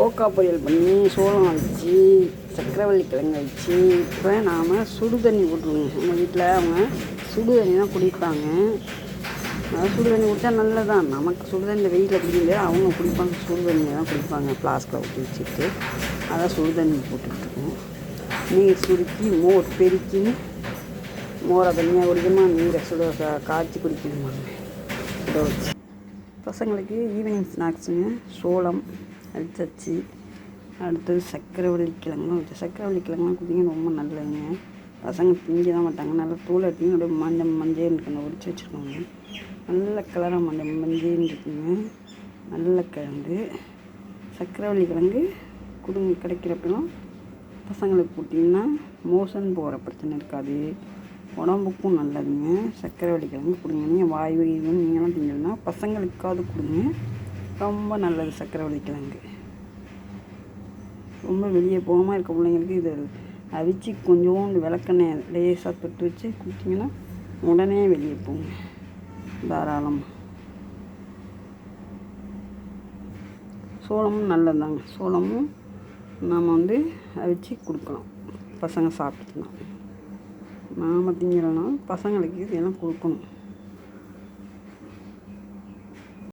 Coca பொரியல் பண்ணி சோளம் வச்சு சக்கரவள்ளி கிழங்கு வச்சு இப்போ நாம் சுடு தண்ணி ஊற்றுவோங்க. எங்கள் வீட்டில் அவங்க சுடு தண்ணி தான் குடிப்பாங்க. அதாவது சுடு தண்ணி குடித்தா நல்லதான். நமக்கு சுடு தண்ணி இந்த வெயிலில் குடிக்க முடியாது, அவங்க குடிப்பாங்க. சுடு தண்ணியை தான் குடிப்பாங்க, ஃப்ளாஸ்கில் ஊற்றி வச்சுட்டு. அதான் சுடு தண்ணி போட்டுட்ருக்கோம். நீர் சுருக்கி மோர் பெருக்கி மோரை தண்ணியாக குடிக்கணுமா, நீரை காய்ச்சி குடிக்கணுமாங்க சுட வச்சு. பசங்களுக்கு ஈவினிங் ஸ்நாக்ஸுங்க சோளம் அடிச்சாச்சு. அடுத்தது சக்கரவள்ளி கிழங்கும் வச்சு. சக்கரவள்ளி கிழங்குலாம் குடிங்க ரொம்ப நல்லதுங்க. பசங்க திங்க தான் மாட்டாங்க. நல்லா தூள் எடுத்தீங்க அப்படியே மஞ்சள் இருக்குங்க உரிச்சு வச்சுருக்கோங்க. நல்ல கலராக மஞ்சள் இருக்குங்க. நல்ல கிழங்கு சக்கரவள்ளி கிழங்கு கொடுங்க. கிடைக்கிறப்பெல்லாம் பசங்களுக்கு கொடுத்தீங்கன்னா மோஷன் போகிற பிரச்சனை இருக்காது, உடம்புக்கும் நல்லதுங்க. சக்கரவள்ளி கிழங்கு கொடுங்க. நீங்கள் வாயு இதுன்னு நீங்களாம் திங்கன்னா பசங்களுக்காவது கொடுங்க, ரொம்ப நல்லது. சக்கரவள்ளி கிழங்கு ரொம்ப வெளியே போகாமல் இருக்க பிள்ளைங்களுக்கு இதை அவிச்சு கொஞ்சோண்டு விளக்கெண்ணெய் லேசாக தொட்டு வச்சு கொடுத்தீங்கன்னா உடனே வெளியே போங்க தாராளமாக. சோளமும் நல்லதாங்க. சோளமும் நாம் அவிச்சு கொடுக்கலாம், பசங்க சாப்பிட்டுக்கலாம். நாம் திங்கலைன்னா பசங்களுக்கு இதெல்லாம் கொடுக்கணும்.